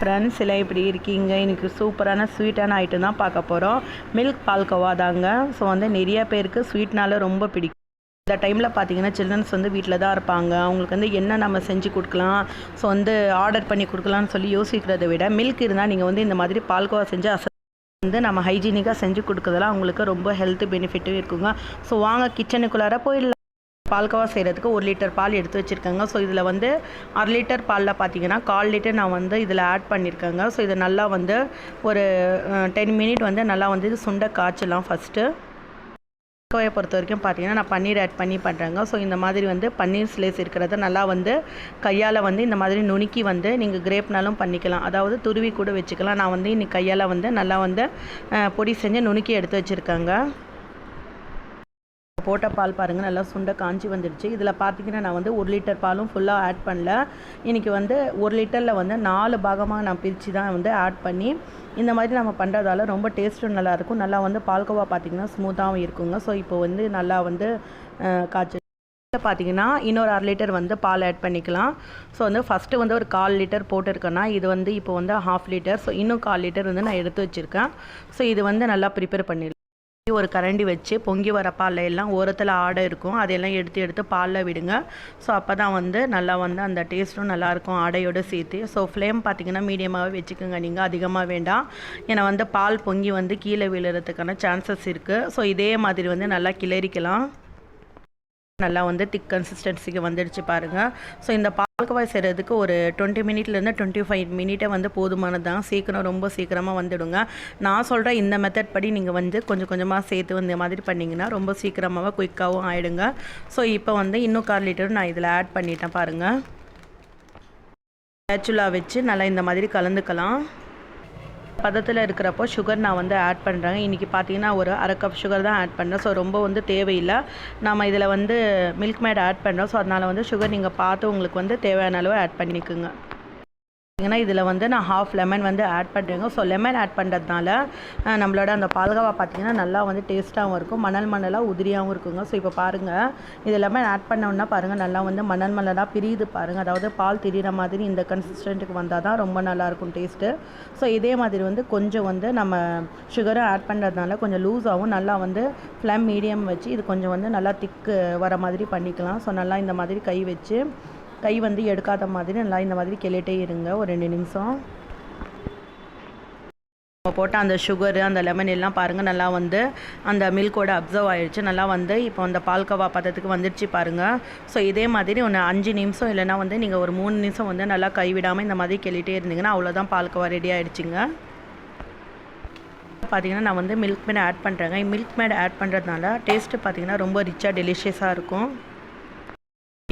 Friends எல்லாம் இப்படி இருக்கீங்க. இன்றைக்கி சூப்பரான ஸ்வீட்டான ஐட்டம் தான் பார்க்க போகிறோம். மில்க் பால்கோவா தாங்க. ஸோ நிறைய பேருக்கு ஸ்வீட்னால ரொம்ப பிடிக்கும். இந்த டைமில் பார்த்தீங்கன்னா சில்ட்ரன்ஸ் வீட்டில் தான் இருப்பாங்க. அவங்களுக்கு என்ன நம்ம செஞ்சு கொடுக்கலாம், ஸோ ஆர்டர் பண்ணி கொடுக்கலான்னு சொல்லி யோசிக்கிறத விட மில்க் இருந்தால் நீங்கள் இந்த மாதிரி பால்கோவா செஞ்சு நம்ம ஹைஜீனிக்காக செஞ்சு கொடுக்குறதெல்லாம் அவங்களுக்கு ரொம்ப ஹெல்த் பெனிஃபிட்டும் இருக்குங்க. ஸோ வாங்க கிச்சனுக்குள்ளார போயிடலாம். பால்கோவா செய்கிறதுக்கு 1 லிட்டர் பால் எடுத்து வச்சுருக்கேங்க. ஸோ இதில் 1/2 லிட்டர் பாலில் பார்த்தீங்கன்னா 1/4 லிட்டர் நான் இதில் ஆட் பண்ணியிருக்கேங்க. ஸோ இதை நல்லா ஒரு 10 மினிட் நல்லா இது சுண்டை காய்ச்சலாம். ஃபஸ்ட்டு பால்கோவாயை பொறுத்த வரைக்கும் பார்த்தீங்கன்னா நான் பன்னீர் ஆட் பண்ணி பண்ணுறேங்க. ஸோ இந்த மாதிரி பன்னீர் ஸ்லேஸ் இருக்கிறத நல்லா கையால் இந்த மாதிரி நுணுக்கி நீங்கள் கிரேப்னாலும் பண்ணிக்கலாம், அதாவது துருவி கூட வச்சுக்கலாம். நான் இன்னைக்கு கையால் நல்லா பொடி செஞ்சு நுணுக்கி எடுத்து வச்சுருக்கேங்க. போட்ட பால் பாருங்கள் நல்லா சுண்டை காஞ்சி வந்துடுச்சு. இதில் பார்த்தீங்கன்னா நான் 1 லிட்டர் பாலும் ஃபுல்லாக ஆட் பண்ணல. இன்றைக்கி 1 லிட்டரில் 4 பாகமாக நான் பிரித்து தான் ஆட் பண்ணி இந்த மாதிரி நம்ம பண்ணுறதால ரொம்ப டேஸ்ட்டும் நல்லாயிருக்கும். நல்லா பால்கோவா பார்த்திங்கன்னா ஸ்மூத்தாகவும் இருக்குங்க. ஸோ இப்போ நல்லா காய்ச்சி பார்த்தீங்கன்னா இன்னொரு 1/2 லிட்டர் பால் ஆட் பண்ணிக்கலாம். ஸோ ஃபஸ்ட்டு ஒரு 1/4 லிட்டர் போட்டிருக்கேன்னா இது இப்போ 1/2 லிட்டர். ஸோ இன்னும் 1/4 லிட்டர் நான் எடுத்து வச்சுருக்கேன். ஸோ இது நல்லா ப்ரிப்பேர் பண்ணிடலாம். ஒரு கரண்டி வச்சு பொங்கி வர பாலில் எல்லாம் ஓரத்தில் ஆடை இருக்கும், அதையெல்லாம் எடுத்து பாலில் விடுங்க. ஸோ அப்போ தான் நல்லா அந்த டேஸ்ட்டும் நல்லாயிருக்கும் ஆடையோடு சேர்த்து. ஸோ ஃப்ளேம் பார்த்திங்கன்னா மீடியமாகவே வச்சுக்கோங்க, நீங்கள் அதிகமாக வேண்டாம். ஏன்னா பால் பொங்கி கீழே விழுறதுக்கான சான்சஸ் இருக்குது. ஸோ இதே மாதிரி நல்லா கிளறிக்கலாம். நல்லா திக் கன்சிஸ்டன்சிக்கு வந்துடுச்சு பாருங்கள். ஸோ இந்த பால்கோவா செய்கிறதுக்கு ஒரு 20 மினிட்லேருந்து 25 மினிட்டே போதுமானது தான். ரொம்ப சீக்கிரமாக வந்துடுங்க. நான் சொல்கிற இந்த மெத்தட் படி நீங்கள் கொஞ்சம் கொஞ்சமாக சேர்த்து இந்த மாதிரி பண்ணிங்கன்னா ரொம்ப சீக்கிரமாக குயிக்காகவும் ஆகிடுங்க. ஸோ இப்போ இன்னும் 1/4 லிட்டர் நான் இதில் ஆட் பண்ணிட்டேன் பாருங்கள். ஸ்பேச்சுலா வச்சு நல்லா இந்த மாதிரி கலந்துக்கலாம். பதத்தில் இருக்கிறப்போ சுகர் நான் ஆட் பண்ணுறேங்க. இன்றைக்கி பார்த்தீங்கன்னா ஒரு 1/2 கப் சுகர் தான் ஆட் பண்ணுறேன். ஸோ ரொம்ப தேவையில்லை. நம்ம இதில் மில்க் மேட் ஆட் பண்ணுறோம். ஸோ அதனால் சுகர் நீங்கள் பார்த்து உங்களுக்கு தேவையான அளவு ஆட் பண்ணிக்குங்க. ஏன்னா இதில் நான் 1/2 லெமன் ஆட் பண்ணுறேங்க. ஸோ லெமன் ஆட் பண்ணுறதுனால நம்மளோட அந்த பால்கோவா பார்த்திங்கன்னா நல்லா டேஸ்ட்டாகவும் இருக்கும், மணலாக உதிரியாகவும் இருக்குங்க. ஸோ இப்போ பாருங்கள், இது லெமன் ஆட் பண்ணோன்னா பாருங்கள் நல்லா மணலாக பிரியுது பாருங்கள். அதாவது பால் திரிகிற மாதிரி இந்த கன்சிஸ்டன்ட்டுக்கு வந்தால் தான் ரொம்ப நல்லாயிருக்கும் டேஸ்ட்டு. ஸோ இதே மாதிரி கொஞ்சம் நம்ம சுகரும் ஆட் பண்ணுறதுனால கொஞ்சம் லூஸாகவும் நல்லா ஃப்ளேம் மீடியம் வச்சு இது கொஞ்சம் நல்லா திக்கு வர மாதிரி பண்ணிக்கலாம். ஸோ நல்லா இந்த மாதிரி கை வச்சு எடுக்காத மாதிரி நல்லா இந்த மாதிரி கிளட்டே இருங்க ஒரு 2 நிமிஷம். போட்ட அந்த சுகரு அந்த லெமன் எல்லாம் பாருங்கள் நல்லா அந்த மில்கோட அப்சர்வ் ஆகிடுச்சு. நல்லா இப்போ அந்த பால்கோவா பதத்துக்கு வந்துடுச்சு பாருங்கள். ஸோ இதே மாதிரி 5 நிமிஷம் இல்லைனா நீங்கள் ஒரு 3 நிமிஷம் நல்லா கைவிடாமல் இந்த மாதிரி கிளட்டே இருந்தீங்கன்னா அவ்வளோதான் பால்கோவா ரெடி ஆகிடுச்சிங்க. பார்த்திங்கன்னா நான் மில்க் மேட் ஆட் பண்ணுறேங்க. மில்க் மேட் ஆட் பண்ணுறதுனால டேஸ்ட்டு பார்த்திங்கன்னா ரொம்ப ரிச்சாக டெலிஷியஸாக இருக்கும்.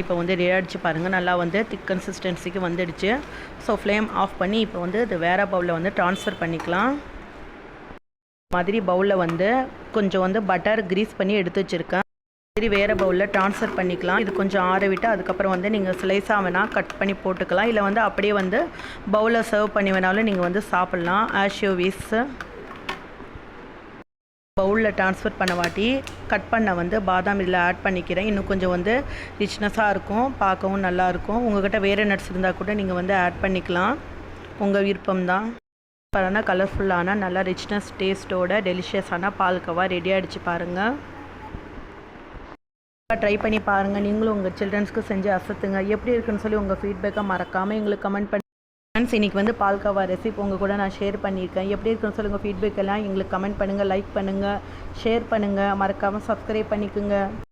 இப்போ ரெடி ஆகிடுச்சு பாருங்கள். நல்லா திக் கன்சிஸ்டன்சிக்கு வந்துடுச்சு. ஸோ ஃப்ளேம் ஆஃப் பண்ணி இப்போ இது வேறு பவுலில் ட்ரான்ஸ்ஃபர் பண்ணிக்கலாம். மாதிரி பவுலில் கொஞ்சம் பட்டர் க்ரீஸ் பண்ணி எடுத்து வச்சுருக்கேன். சரி வேறு பவுலில் ட்ரான்ஸ்ஃபர் பண்ணிக்கலாம். இது கொஞ்சம் ஆற விட்டு அதுக்கப்புறம் நீங்கள் ஸ்லைஸாக வேணால் கட் பண்ணி போட்டுக்கலாம். இல்லை அப்படியே பவுலில் சர்வ் பண்ணி வேணாலும் நீங்கள் சாப்பிட்லாம். As you wish. பவுலில் ட்ரான்ஸ்ஃபர் பண்ண வாட்டி கட் பண்ண பாதாம் இதில் ஆட் பண்ணிக்கிறேன். இன்னும் கொஞ்சம் ரிச்னஸாக இருக்கும், பார்க்கவும் நல்லாயிருக்கும். உங்கள்கிட்ட வேறு நட்ஸ் இருந்தால் கூட நீங்கள் ஆட் பண்ணிக்கலாம், உங்கள் விருப்பம்தான். பரவாயில்ல கலர்ஃபுல்லான நல்லா ரிச்னஸ் டேஸ்ட்டோட டெலிஷியஸான பால்கோவா ரெடி ஆகிடுச்சு பாருங்கள். ட்ரை பண்ணி பாருங்கள். நீங்களும் உங்கள் சில்ட்ரன்ஸ்க்கு செஞ்சு அசத்துங்க. எப்படி இருக்குன்னு சொல்லி உங்கள் ஃபீட்பேக்கை மறக்காமல் எங்களுக்கு கமெண்ட் பண்ணி. ஃப்ரெண்ட்ஸ் இன்றைக்கி பால்கோவா ரெசிபி உங்கள் கூட நான் ஷேர் பண்ணியிருக்கேன். எப்படி இருக்குன்னு சொல்லுங்கள், ஃபீட்பேக் எல்லாம் எங்களுக்கு கமெண்ட் பண்ணுங்கள், லைக் பண்ணுங்கள், ஷேர் பண்ணுங்கள், மறக்காமல் சப்ஸ்கிரைப் பண்ணிக்கோங்க.